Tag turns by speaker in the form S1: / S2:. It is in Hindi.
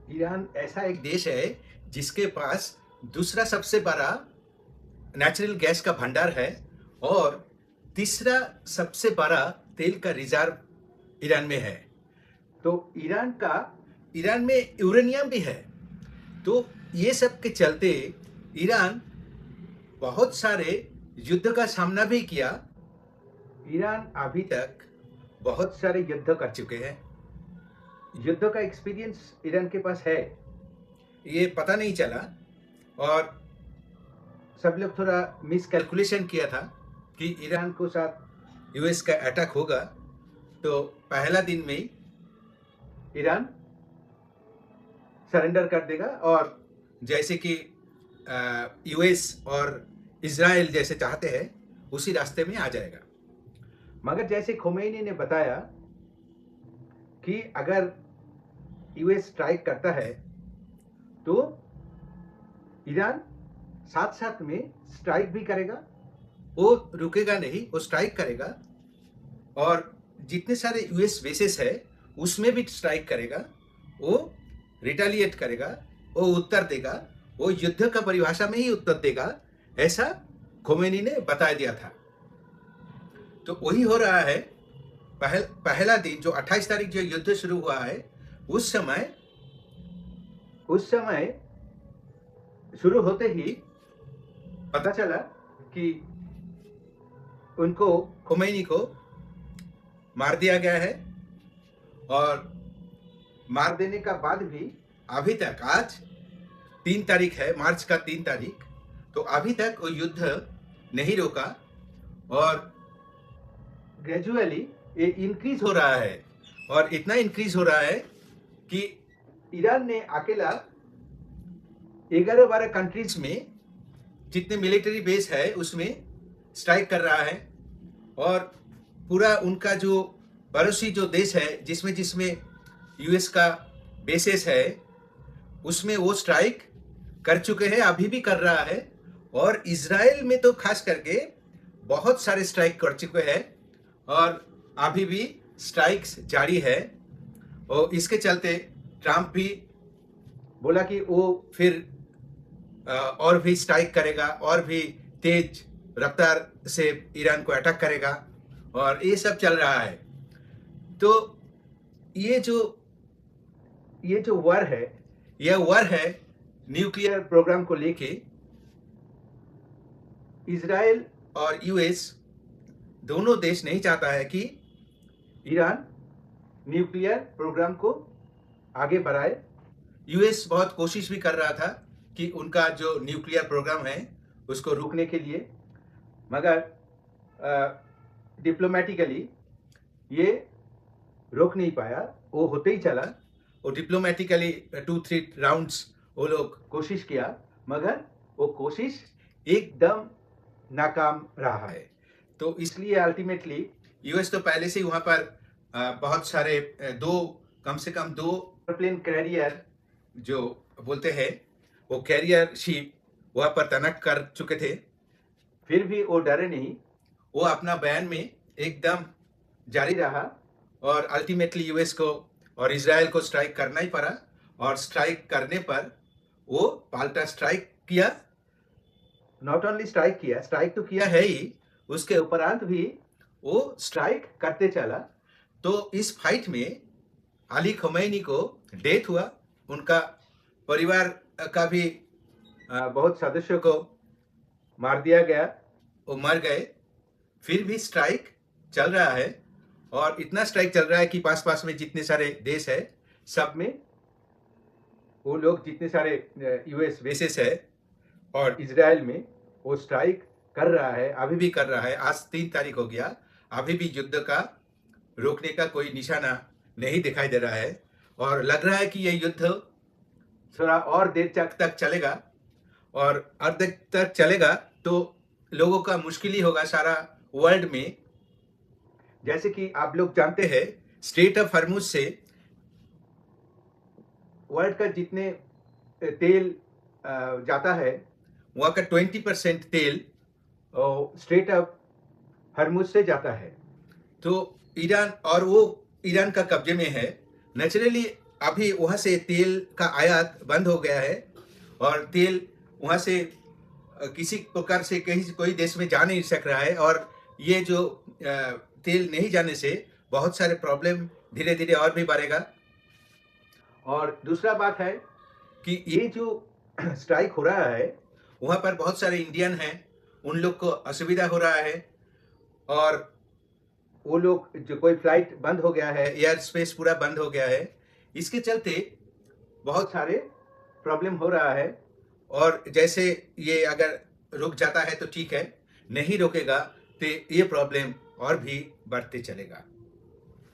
S1: ईरान ऐसा एक देश है जिसके पास दूसरा सबसे बड़ा नेचुरल गैस का भंडार है और तीसरा सबसे बड़ा तेल का रिजर्व ईरान में है। तो ईरान में यूरेनियम भी है। तो ये सब के चलते ईरान बहुत सारे युद्ध का सामना भी किया। ईरान अभी तक बहुत सारे युद्ध कर चुके हैं। युद्ध का एक्सपीरियंस ईरान के पास है, ये पता नहीं चला। और सब लोग थोड़ा मिसकैलकुलेशन किया था कि ईरान को साथ यूएस का अटैक होगा, तो पहला दिन में ईरान सरेंडर कर देगा और जैसे कि यूएस और इजराइल जैसे चाहते हैं उसी रास्ते में आ जाएगा। मगर जैसे खोमेनी ने बताया कि अगर यूएस स्ट्राइक करता है तो ईरान साथ साथ में स्ट्राइक भी करेगा, वो रुकेगा नहीं, वो स्ट्राइक करेगा और जितने सारे यूएस बेसेस है उसमें भी स्ट्राइक करेगा, वो रिटेलिएट करेगा, वो उत्तर देगा, वो युद्ध का परिभाषा में ही उत्तर देगा, ऐसा खोमेनी ने बता दिया था। तो वही हो रहा है। पहला दिन जो 28 तारीख जो युद्ध शुरू हुआ है उस समय शुरू होते ही पता चला कि उनको खोमेनी को मार दिया गया है। और मार देने का बाद भी अभी तक, आज 3 तारीख है, मार्च का 3 तारीख, तो अभी तक वो युद्ध नहीं रोका और ग्रेजुअली ये इंक्रीज हो रहा है। और इतना इंक्रीज हो रहा है कि ईरान ने अकेला 11-12 कंट्रीज में जितने मिलिट्री बेस है उसमें स्ट्राइक कर रहा है। और पूरा उनका जो पड़ोसी जो देश है जिसमें जिसमें यूएस का बेसेस है उसमें वो स्ट्राइक कर चुके हैं, अभी भी कर रहा है। और इजराइल में तो खास करके बहुत सारे स्ट्राइक कर चुके हैं और अभी भी स्ट्राइक्स जारी है। और इसके चलते ट्रम्प भी बोला कि वो फिर और भी स्ट्राइक करेगा और भी तेज रफ्तार से ईरान को अटैक करेगा और ये सब चल रहा है। तो ये जो वार है, यह वार है न्यूक्लियर प्रोग्राम को लेके। इजराइल और यूएस दोनों देश नहीं चाहता है कि ईरान न्यूक्लियर प्रोग्राम को आगे बढ़ाए। यूएस बहुत कोशिश भी कर रहा था कि उनका जो न्यूक्लियर प्रोग्राम है उसको रोकने के लिए, मगर डिप्लोमेटिकली ये रोक नहीं पाया, वो होते ही चला। वो डिप्लोमेटिकली 2-3 राउंड्स वो लोग कोशिश किया, मगर वो कोशिश एकदम नाकाम रहा है। तो इसलिए अल्टीमेटली यूएस तो पहले से ही वहाँ पर बहुत सारे कम से कम 2 एयरप्लेन कैरियर जो बोलते हैं वो कैरियर शिप वहाँ पर तैनात कर चुके थे। फिर भी वो डरे नहीं, वो अपना बयान में एकदम जारी रहा और अल्टीमेटली यूएस को और इजराइल को स्ट्राइक करना ही पड़ा। और स्ट्राइक करने पर वो पाल्टा स्ट्राइक किया। नॉट ओनली स्ट्राइक किया, स्ट्राइक तो किया है ही, उसके उपरांत भी वो स्ट्राइक करते चला। तो इस फाइट में अली खमैनी को डेथ हुआ, उनका परिवार का भी बहुत सदस्यों को मार दिया गया, वो मर गए। फिर भी स्ट्राइक चल रहा है और इतना स्ट्राइक चल रहा है कि पास पास में जितने सारे देश है सब में वो लोग, जितने सारे यूएस बेसेस है और इजराइल में, वो स्ट्राइक कर रहा है, अभी भी कर रहा है। आज 3 तारीख हो गया, अभी भी युद्ध का रोकने का कोई निशाना नहीं दिखाई दे रहा है। और लग रहा है कि यह युद्ध थोड़ा और देर तक चलेगा और अर्ध तक चलेगा तो लोगों का मुश्किल ही होगा सारा वर्ल्ड में। जैसे कि आप लोग जानते हैं स्ट्रेट ऑफ हॉर्मुज से वर्ल्ड का जितने तेल जाता है वहाँ का 20% तेल स्ट्रेट ऑफ हॉर्मुज से जाता है। तो ईरान, और वो ईरान का कब्जे में है। नेचुरली अभी वहाँ से तेल का आयात बंद हो गया है और तेल वहाँ से किसी प्रकार से कहीं कोई देश में जा नहीं सक रहा है, और ये जो तेल नहीं जाने से बहुत सारे प्रॉब्लम धीरे धीरे और भी बढ़ेगा। और दूसरा बात है कि ये जो स्ट्राइक हो रहा है वहाँ पर बहुत सारे इंडियन हैं, उन लोग को असुविधा हो रहा है, और वो लोग जो कोई फ्लाइट बंद हो गया है, एयर स्पेस पूरा बंद हो गया है, इसके चलते बहुत सारे प्रॉब्लम हो रहा है। और जैसे ये अगर रुक जाता है तो ठीक है, नहीं रुकेगा तो ये प्रॉब्लम और भी बढ़ते चलेगा।